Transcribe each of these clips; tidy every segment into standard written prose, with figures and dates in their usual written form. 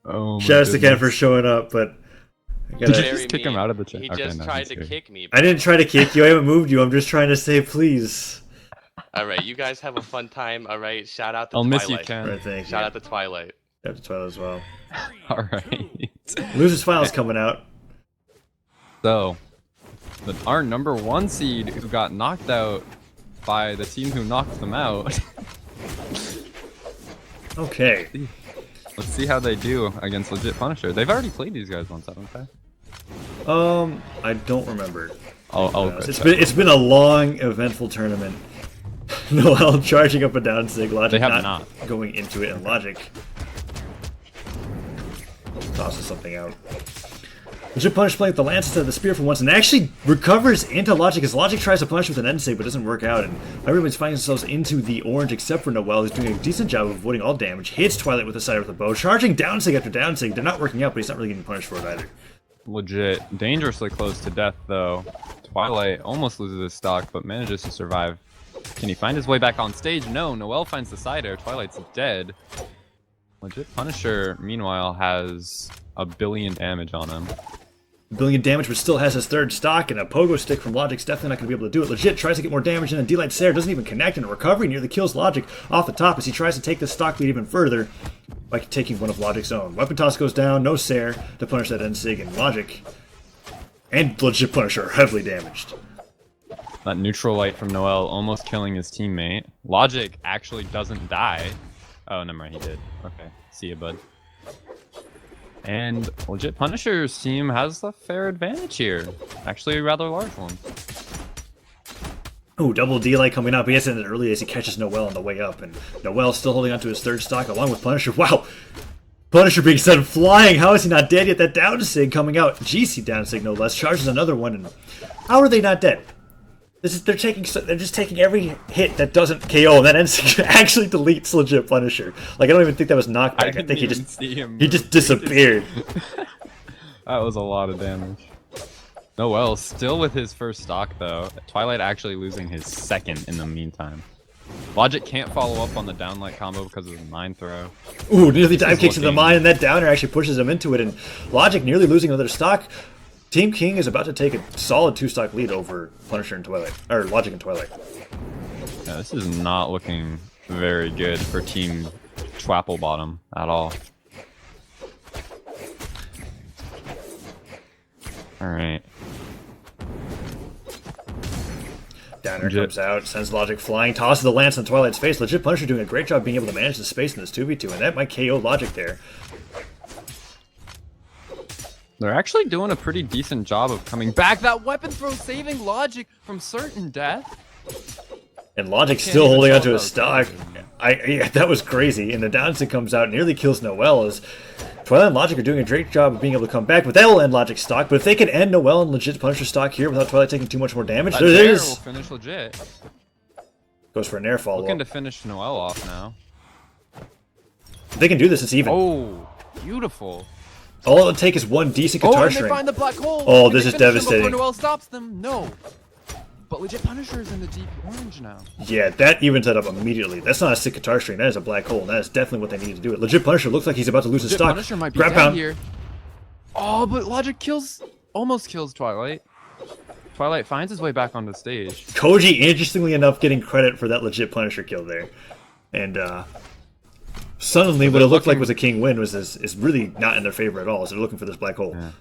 Oh my Shout out to Ken for goodness. showing up, but I Did you gotta... just kick him out of the chat? He Okay, just no, tried he's to here. kick me. I didn't try to kick you. I haven't moved you. I'm just trying to say please. All right, you guys have a fun time. All right, shout out to I'll Twilight. miss you, Ken. Right, thank Shout you. out to Twilight. Shout out to Twilight as well. All right. Losers Finals coming out. So, our number 1 seed who got knocked out by the team who knocked them out. Okay. Let's see how they do against Legit Punisher. They've already played these guys once, haven't they? I don't remember. I'll It's been a long, eventful tournament. Noel charging up and down Sig, Logic They have not going into it, and Logic tosses something out. Legit Punish playing with the lance instead of the spear for once, and actually recovers into Logic as Logic tries to punish with an end save, but doesn't work out, and everybody's finding themselves into the orange except for Noel, who's doing a decent job of avoiding all damage, hits Twilight with the side of the bow, charging down Sig after down Sig. They're not working out, but he's not really getting punished for it either. Legit. Dangerously close to death, though. Twilight almost loses his stock, but manages to survive. Can he find his way back on stage? No. Noel finds the side air. Twilight's dead. Legit Punisher, meanwhile, has a billion damage on him. Billion damage, but still has his third stock, and a pogo stick from Logic's definitely not going to be able to do it. Legit tries to get more damage, and then D-Light Sair doesn't even connect, and a recovery nearly kills Logic off the top as he tries to take the stock lead even further by taking one of Logic's own. Weapon toss goes down, no Sair to punish that end Sig, and Logic and Legit Punisher are heavily damaged. That neutral light from Noel almost killing his teammate. Logic actually doesn't die. Oh, never mind, he did. Okay, see ya, bud. And Legit Punisher's team has a fair advantage here. Actually, a rather large one. Ooh, double D-Light coming up. He has it early as he catches Noel on the way up, and Noel still holding onto his third stock along with Punisher. Wow! Punisher being sent flying. How is he not dead yet? That down sig coming out. GC down sig no less. Charges another one, and how are they not dead? They're just taking every hit that doesn't KO, and that ends actually deletes Legit Punisher. Like, I don't even think that was knockback. I think he just disappeared. That was a lot of damage. Noel still with his first stock though. Twilight actually losing his second in the meantime. Logic can't follow up on the downlight combo because of the mine throw. Ooh, nearly dive kicks into the mine, and that downer actually pushes him into it, and Logic nearly losing another stock. Team King is about to take a solid 2-stock lead over Punisher and Twilight, or Logic and Twilight. Yeah, this is not looking very good for Team Twapplebottom at all. Alright. Downer comes out, sends Logic flying, tosses the lance on Twilight's face. Legit Punisher doing a great job being able to manage the space in this 2v2, and that might KO Logic there. They're actually doing a pretty decent job of coming back. That weapon throw saving Logic from certain death. And Logic still holding onto his stock. Yeah, that was crazy. And the downside comes out, nearly kills Noel as Twilight and Logic are doing a great job of being able to come back, but that will end Logic's stock. But if they can end Noel and Legit Punisher stock here without Twilight taking too much more damage, there it is. Will finish Legit. Goes for an air follow. Looking to finish Noel off now. If they can do this, it's even. Oh, beautiful. All it would take is one decent guitar and string. they find the black hole. Oh, Can this they is finish him devastating. before Noel stops them? No. But Legit Punisher is in the deep orange now. Yeah, that evens it up immediately. That's not a sick guitar string. That is a black hole, and that is definitely what they need to do. It. Legit Punisher looks like he's about to lose his stock. Punisher might be Grab dead pound. here. Oh, but Logic almost kills Twilight. Twilight finds his way back on the stage. Koji, interestingly enough, getting credit for that Legit Punisher kill there. And suddenly what it looked like was a king win is really not in their favor at all, so they're looking for this black hole. Yeah.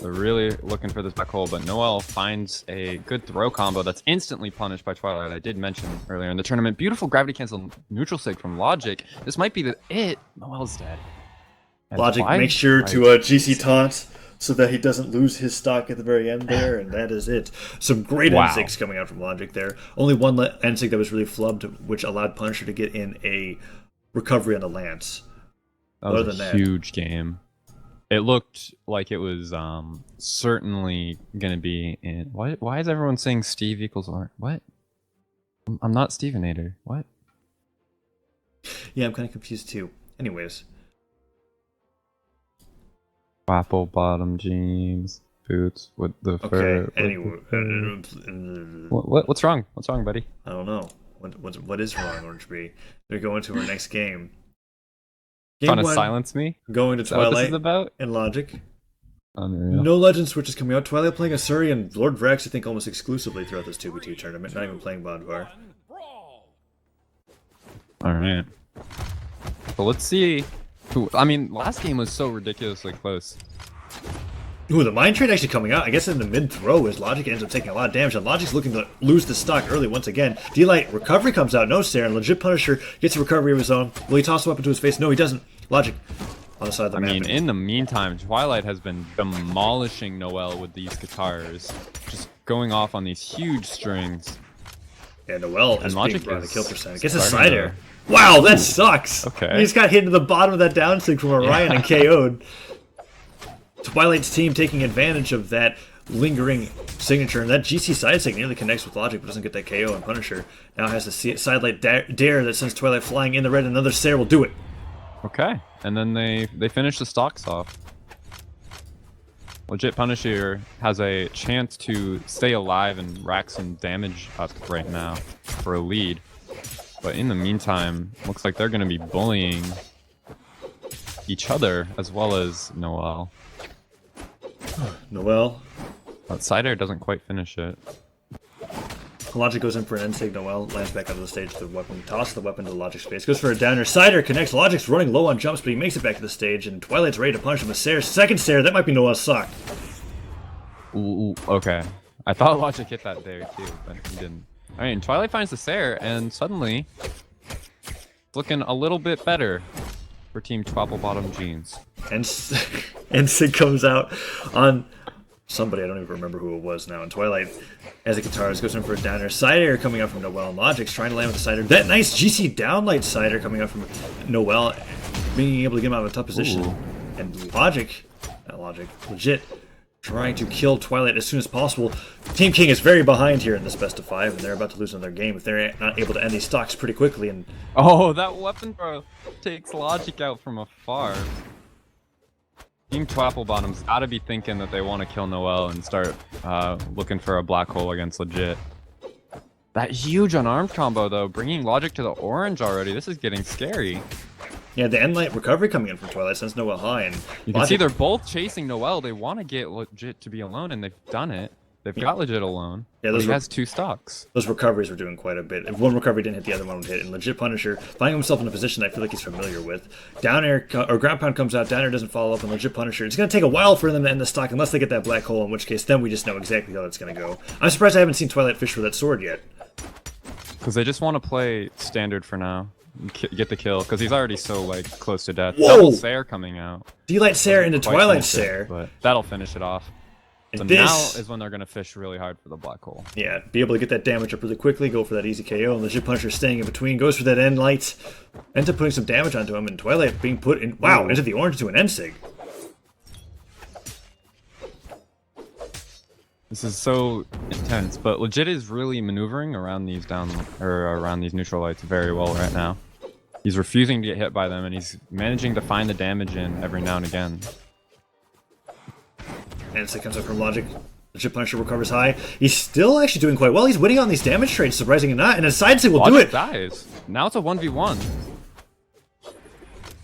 They're really looking for this black hole, but Noel finds a good throw combo that's instantly punished by Twilight. I did mention earlier in the tournament. Beautiful gravity cancel neutral sig from Logic. This might be it. Noel's dead. And Logic makes sure to GC taunt so that he doesn't lose his stock at the very end there, and that is it. Some great N6 coming out from Logic there. Only one N6 that was really flubbed, which allowed Punisher to get in a recovery on the lance. That was a huge game. It looked like it was certainly going to be in... Why is everyone saying Steve equals R? What? I'm not Stevenator. What? Yeah, I'm kind of confused too. Anyways. Apple bottom jeans, boots with the fur. Okay, anyway. What's wrong? What's wrong, buddy? I don't know. What is wrong, Orange B? We go into our next game. Game Trying to 1 silence me? going to Is that what this Twilight is about? and Logic. Unreal. No Legend switches coming out. Twilight playing Asuri and Lord Vrax, I think, almost exclusively throughout this 2v2 tournament. Not even playing Bodvar. Alright. So let's see who. I mean, last game was so ridiculously close. Ooh, the Mind Trade actually coming out. I guess in the mid-throw as Logic ends up taking a lot of damage, and Logic's looking to lose the stock early once again. D-Light recovery comes out. No, Sarah. And Legit Punisher gets a recovery of his own. Will he toss the weapon to his face? No, he doesn't. Logic on the side of the map. I mean, in the meantime, Twilight has been demolishing Noel with these guitars. Just going off on these huge strings. Yeah, Noel is Logic being brought to is kill percent. Gets a starting side to- air. Wow, that sucks. Okay. He just got hit in the bottom of that down sync from Orion and KO'd. Twilight's team taking advantage of that lingering signature, and that GC side sig nearly connects with Logic but doesn't get that KO, and Punisher now has the sidelight dare that sends Twilight flying in the red, and another Sarah will do it. Okay. And then they finish the stocks off. Legit Punisher has a chance to stay alive and rack some damage up right now for a lead. But in the meantime, looks like they're going to be bullying each other as well as Noel. Noel. Cider doesn't quite finish it. Logic goes in for an N-Sig. Noel lands back onto the stage with the weapon. Tosses the weapon to the Logic space. Goes for a downer. Cider connects. Logic's running low on jumps, but he makes it back to the stage, and Twilight's ready to punish him with Sarah. Second Sarah. That might be Noel's sock. Ooh, okay. I thought Logic hit that there too, but he didn't. Alright, and Twilight finds the Sarah, and suddenly it's looking a little bit better for Team Twapplebottom Jeans. And N-Sig comes out on somebody, I don't even remember who it was now, and Twilight, as a guitarist, goes in for a downer. Side air coming out from Noel, and Logic's trying to land with the side air. That nice GC downlight side air coming out from Noel, being able to get him out of a tough position. Ooh. And Legit, trying to kill Twilight as soon as possible. Team King is very behind here in this best of 5, and they're about to lose another game if they're not able to end these stocks pretty quickly. And Oh, that weapon throw takes Logic out from afar. Team Twapplebottom's gotta be thinking that they want to kill Noel and start looking for a black hole against Legit. That huge unarmed combo, though, bringing Logic to the orange already. This is getting scary. yeah, the end light recovery coming in from Twilight sends Noel high, and You can see they're both chasing Noel. They want to get Legit to be alone, and they've done it. They've got Legit alone. Yeah, But those he were- has 2 stocks. those recoveries were doing quite a bit. If one recovery didn't hit, the other one would hit. And Legit Punisher finding himself in a position I feel like he's familiar with. Down air or ground pound comes out. Down air doesn't follow up, and Legit Punisher. It's going to take a while for them to end the stock unless they get that black hole. In which case, then we just know exactly how that's going to go. I'm surprised I haven't seen Twilight fish for that sword yet. Because they just want to play standard for now. Get the kill, because he's already so like close to death. Whoa! Double Sair coming out. D-Light Sarah into Quite Twilight finish it, Sarah. but that'll finish it off. And So this, now is when they're gonna fish really hard for the black hole. yeah, be able to get that damage up really quickly, go for that easy KO, and Legit Punisher staying in between, goes for that end light, ends up putting some damage onto him, and Twilight being put in, wow, into the orange to an N-Sig. This is so intense, but Legit is really maneuvering around these around these neutral lights very well right now. He's refusing to get hit by them, and he's managing to find the damage in every now and again. N-Sig comes up from Logic. Legit Punisher recovers high. He's still actually doing quite well. He's winning on these damage trades, surprisingly not, and a side sig will do Logic it. dies. Now it's a 1v1.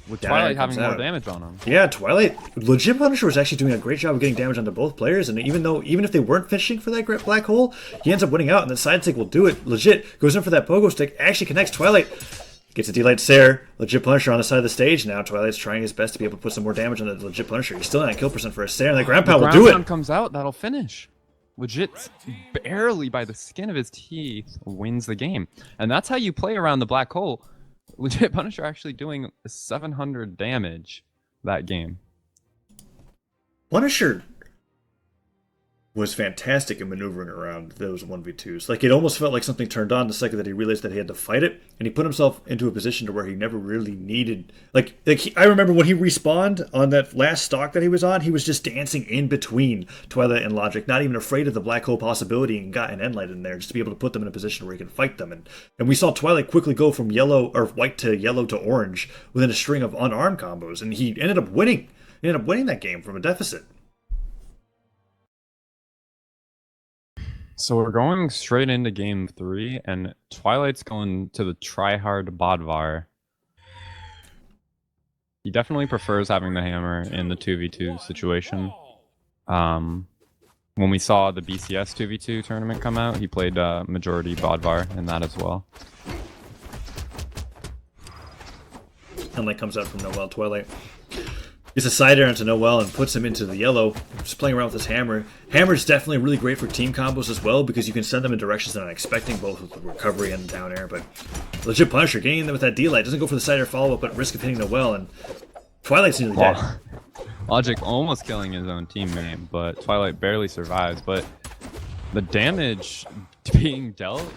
With Yeah, Twilight it comes having more out. damage on him. Yeah, Twilight. Legit Punisher was actually doing a great job of getting damage onto both players, and even if they weren't fishing for that great black hole, he ends up winning out, and the side stick will do it. Legit goes in for that pogo stick, actually connects Twilight. Gets a D-Light Sarah. Legit Punisher on the side of the stage now. Twilight's trying his best to be able to put some more damage on the Legit Punisher. He's still not kill percent for a Sarah, and the ground pound will do Ground pound it. comes out, that'll finish. Legit, barely by the skin of his teeth, wins the game. And that's how you play around the black hole. Legit Punisher actually doing 700 damage that game. Punisher was fantastic in maneuvering around those 1v2s. Like, it almost felt like something turned on the second that he realized that he had to fight it, and he put himself into a position to where he never really needed... I remember when he respawned on that last stock that he was on, he was just dancing in between Twilight and Logic, not even afraid of the black hole possibility, and got an end light in there just to be able to put them in a position where he can fight them. And we saw Twilight quickly go from yellow or white to yellow to orange within a string of unarmed combos, and he ended up winning. He ended up winning that game from a deficit. So we're going straight into game 3, and Twilight's going to the try-hard Bodvar. He definitely prefers having the hammer in the 2v2 situation. When we saw the BCS 2v2 tournament come out, he played majority Bodvar in that as well. Sunlight comes out from Noel. Twilight gets a side air into Noel and puts him into the yellow. Just playing around with his hammer. Hammer's definitely really great for team combos as well because you can send them in directions they're not expecting, both with the recovery and down air. But legit Punisher getting them with that D-Light doesn't go for the side air follow-up, but risk of hitting Noel, and Twilight's nearly dead. Logic almost killing his own teammate, but Twilight barely survives. But the damage being dealt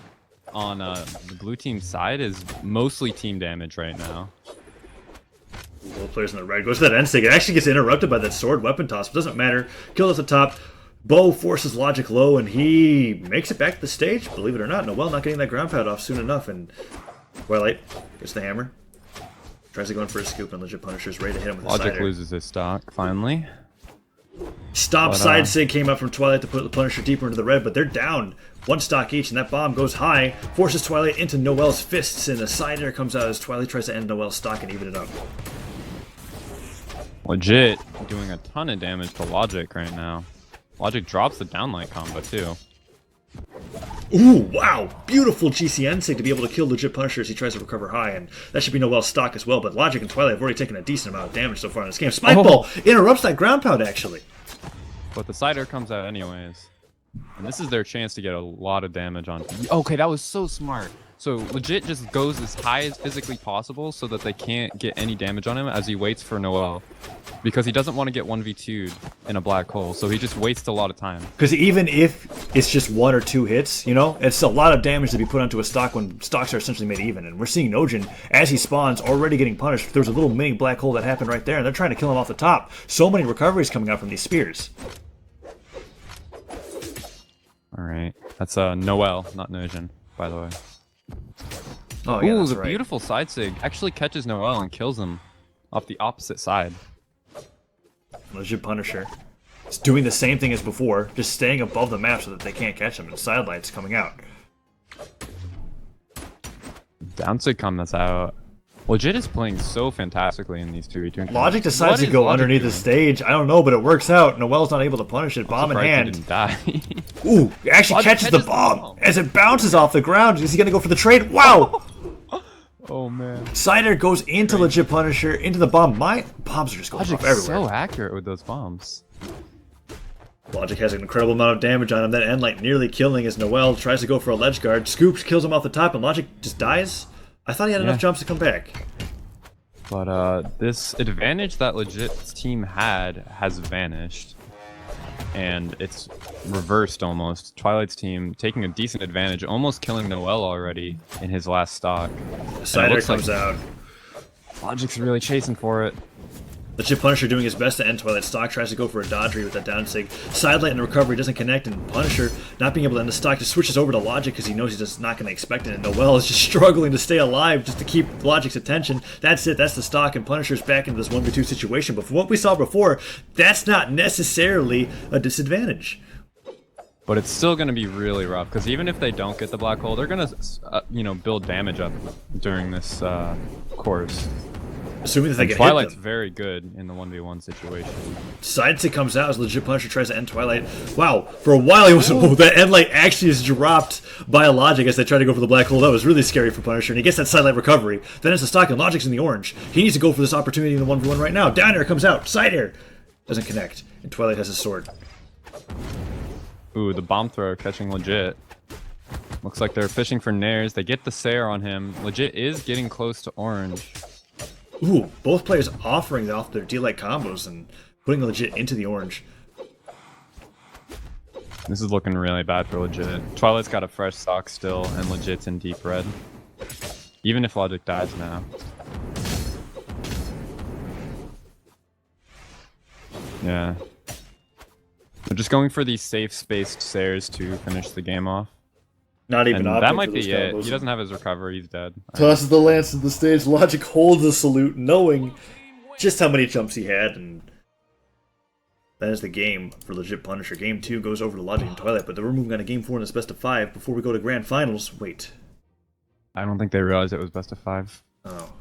on the blue team side is mostly team damage right now. Both players in the red goes to that end stick. It actually gets interrupted by that sword weapon toss, but doesn't matter. Killed at the top. Bo forces Logic low, and he makes it back to the stage, believe it or not. Noel not getting that ground pound off soon enough, and Twilight gets the hammer. Tries to go in for a scoop, and Legit Punisher's ready to hit him with the Logic side air. loses his stock, finally. Stop side sig came up from Twilight to put the Punisher deeper into the red, but they're down. One stock each, and that bomb goes high, forces Twilight into Noel's fists, and a side air comes out as Twilight tries to end Noel's stock and even it up. Legit doing a ton of damage to Logic right now. Logic drops the downlight combo too. Ooh, wow! Beautiful GCN sig to be able to kill Legit Punisher as he tries to recover high, and that should be Noel's stock as well, but Logic and Twilight have already taken a decent amount of damage so far in this game. Spike Ball interrupts that ground pound, actually. But the side air comes out anyways. And this is their chance to get a lot of damage on. Okay, that was so smart. So Legit just goes as high as physically possible so that they can't get any damage on him as he waits for Noel. Because he doesn't want to get 1v2'd in a black hole, so he just wastes a lot of time. Because even if it's just 1 or 2 hits, you know, it's a lot of damage to be put onto a stock when stocks are essentially made even. And we're seeing Nojin, as he spawns, already getting punished. There's a little mini black hole that happened right there, and they're trying to kill him off the top. So many recoveries coming out from these spears. Alright, that's Noel, not Nojin, by the way. Oh, yeah, Ooh, that's the right. beautiful side sig actually catches Noel and kills him off the opposite side. Legit Punisher. It's doing the same thing as before, just staying above the map so that they can't catch him, and sidelights coming out. Downsig comes out. Legit is playing so fantastically in these 2v2. Logic decides to go underneath the stage. I don't know, but it works out. Noel's not able to punish it. Bomb in hand. He didn't die. Ooh, it actually Logic catches the bomb as it bounces off the ground. Is he going to go for the trade? Wow! Oh man. Cider goes into Legit Punisher, into the bomb. My bombs are just going off everywhere. So accurate with those bombs. Logic has an incredible amount of damage on him. That Endlight nearly killing as Noel tries to go for a ledge guard. Scoops, kills him off the top, and Logic just dies. I thought he had enough jumps to come back. But this advantage that Legit's team had has vanished. And it's reversed almost. Twilight's team taking a decent advantage, almost killing Noel already in his last stock. Cider comes out. Logic's really chasing for it. Legit Punisher doing his best to end Twilight stock, tries to go for a dodgery with that down sig. Sidelight and recovery doesn't connect, and Punisher, not being able to end the stock, just switches over to Logic because he knows he's just not going to expect it, and Noel is just struggling to stay alive just to keep Logic's attention. That's it, that's the stock, and Punisher's back into this 1v2 situation. But from what we saw before, that's not necessarily a disadvantage. But it's still going to be really rough, because even if they don't get the black hole, they're going to, build damage up during this course. Assuming that they get Twilight's hit them. very good in the 1v1 situation. Sidestick comes out as Legit Punisher tries to end Twilight. Wow, for a while he was. Oh, that Endlight actually is dropped by a Logic as they try to go for the black hole. That was really scary for Punisher, and he gets that sidelight recovery. Then it's the stock, and Logic's in the orange. He needs to go for this opportunity in the 1v1 right now. Down air comes out. Side air doesn't connect, and Twilight has his sword. Ooh, the bomb throw catching Legit. Looks like they're fishing for nairs. They get the Sair on him. Legit is getting close to orange. Ooh, both players offering off their D-Light combos and putting Legit into the orange. This is looking really bad for Legit. Twilight's got a fresh stock still, and Legit's in deep red. Even if Logic dies now. Yeah. They're just going for these safe-spaced Sairs to finish the game off. Not even And opting that might for be those it. combos. He doesn't have his recovery. He's dead. Tosses the lance to the stage. Logic holds the salute, knowing just how many jumps he had, and that is the game for Legit Punisher. Game 2 goes over to Logic and Twilight, but we're moving on to Game 4 in this best of 5 before we go to Grand Finals. Wait. I don't think they realized it was best of 5. Oh.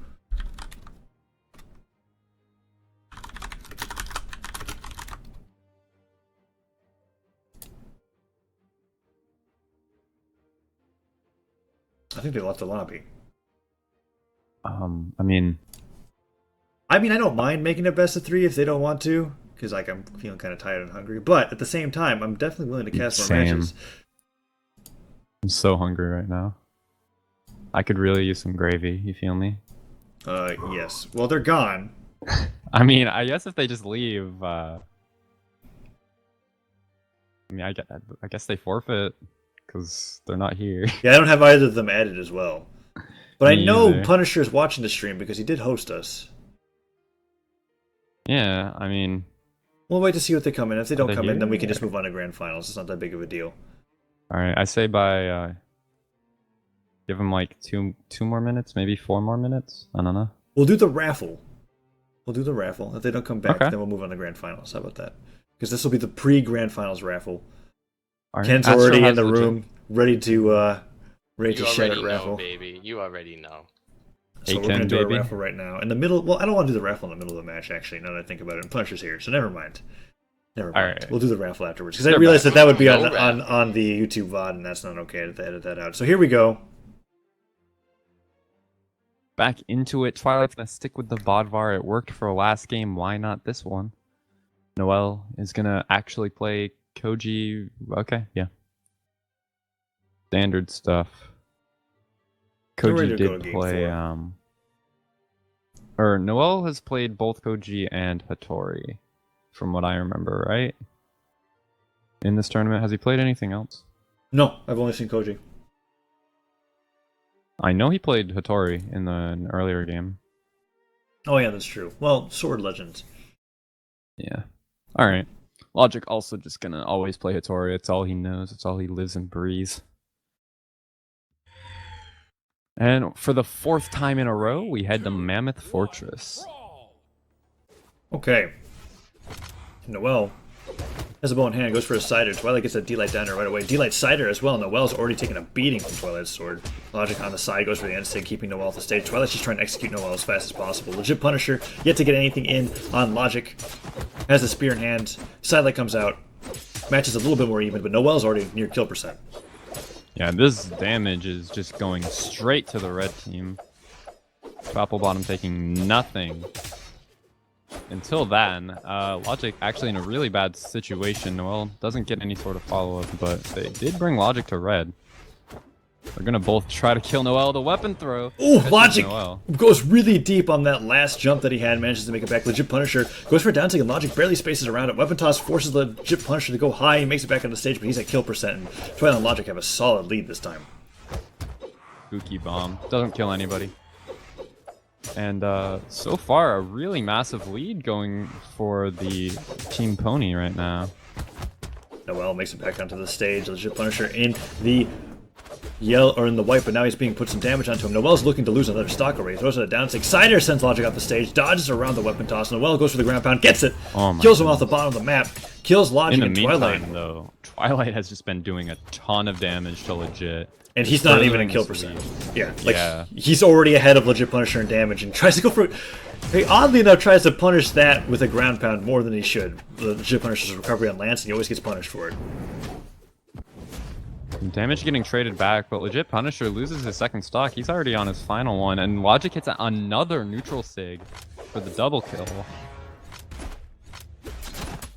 I think they left the lobby. I mean, I don't mind making a best of 3 if they don't want to, because like I'm feeling kind of tired and hungry. But at the same time, I'm definitely willing to cast more Same. matches. I'm so hungry right now. I could really use some gravy. You feel me? Yes. Well, they're gone. I mean, I guess if they just leave, I guess they forfeit because they're not here. Yeah, I don't have either of them added as well. But I Me know either. Punisher's watching the stream because he did host us. Yeah, I mean, We'll wait to see what they come in. If they don't they come in, then we can here? just move on to grand finals. It's not that big of a deal. all right. I say by give them like two more minutes, maybe 4 more minutes. I don't know. We'll do the raffle. If they don't come back, Okay. then we'll move on to grand finals. How about that? Because this will be the pre-grand finals raffle. All right. Ken's Astro already in has the legit- room, ready to You shout already at know, raffle. baby. You already know. So we're A10, gonna do baby. a raffle right now. In the middle, well, I don't want to do the raffle in the middle of the match. Actually, now that I think about it, and Punisher's here, so never mind. Never mind. Alright. We'll do the raffle afterwards because I They're realized back. that would be No on the YouTube VOD, and that's not okay to edit that out. So here we go. Back into it. Twilight's gonna stick with the Bodvar. It worked for last game. Why not this one? Noel is gonna actually play Koji. Okay, yeah. Standard stuff. They're ready Koji to go did game play. 4. Or Noel has played both Koji and Hattori, from what I remember, right? In this tournament, has he played anything else? No, I've only seen Koji. I know he played Hattori in an earlier game. Oh yeah, that's true. Well, Sword Legends. Yeah. All right. Logic also just gonna always play Hattori. It's all he knows. It's all he lives and breathes. And for the 4th time in a row, we head to Mammoth Fortress. Okay. Noel has a bow in hand, goes for a cider. Twilight gets a D-Light down there right away. D-Light cider as well. Noel's already taken a beating from Twilight's sword. Logic on the side goes for the end state, keeping Noel off the stage. Twilight's just trying to execute Noel as fast as possible. Legit Punisher, yet to get anything in on Logic. Has the spear in hand. Sidelight comes out. Match is a little bit more even, but Noel's already near kill percent. Yeah, this damage is just going straight to the red team. Twapplebottom taking nothing. Until then, Logic actually in a really bad situation. Noel doesn't get any sort of follow-up, but they did bring Logic to red. They're gonna both try to kill Noel. The weapon throw. Ooh, catches Logic Noel. goes really deep on that last jump that he had, manages to make it back. Legit Punisher goes for a down tick, and Logic barely spaces around it. Weapon toss forces Legit Punisher to go high. He makes it back on the stage, but he's at kill percent. And Twilight and Logic have a solid lead this time. Spooky bomb. Doesn't kill anybody. And so far, a really massive lead going for the Team Pony right now. Noel makes it back onto the stage. Legit Punisher in the yellow or in the white, but now he's being put some damage onto him. Noel's looking to lose another stock already. Throws it a down tick. Cider sends Logic off the stage, dodges around the weapon toss. Noel goes for the ground pound, gets it, Oh my kills him off the bottom of the map, kills Logic In the and meantime, Twilight. though, Twilight has just been doing a ton of damage to Legit. And he's not even in furthering kill his percent. lead. Yeah, like Yeah. he's already ahead of Legit Punisher in damage and tries to go for. He oddly enough tries to punish that with a ground pound more than he should. The Legit Punisher's recovery on Lance, and he always gets punished for it. Damage getting traded back, but Legit Punisher loses his second stock. He's already on his final one, and Logic hits another neutral sig for the double kill.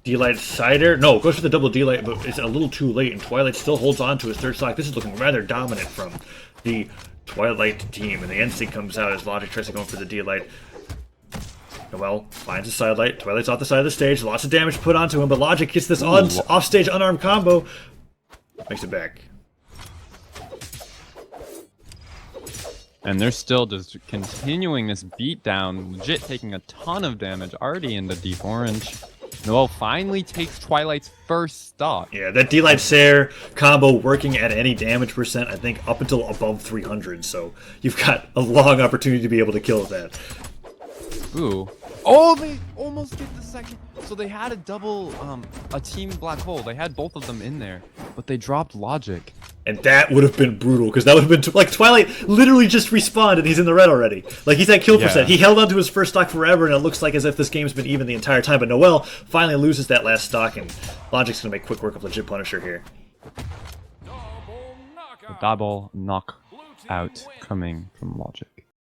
D-Light Cider? No, goes for the double D-Light, but it's a little too late, and Twilight still holds on to his third stock. This is looking rather dominant from the Twilight team, and the instinct comes out as Logic tries to go for the D-Light. Noel finds a sidelight. Twilight's off the side of the stage. Lots of damage put onto him, but Logic gets this off-stage unarmed combo. Makes it back. And they're still just continuing this beatdown. Legit taking a ton of damage already into deep orange. Noel finally takes Twilight's first stock. Yeah, that D-Light Sair combo working at any damage percent, I think, up until above 300, so you've got a long opportunity to be able to kill that. Ooh. Oh, they almost get the second. So they had a double, a team black hole. They had both of them in there, but they dropped Logic. And that would have been brutal, because that would have been... like, Twilight literally just respawned, and he's in the red already. Like, he's at kill percent. He held onto his first stock forever, and it looks like as if this game's been even the entire time. But Noel finally loses that last stock, and Logic's going to make quick work of Legit Punisher here. The double knock. out coming from Logic.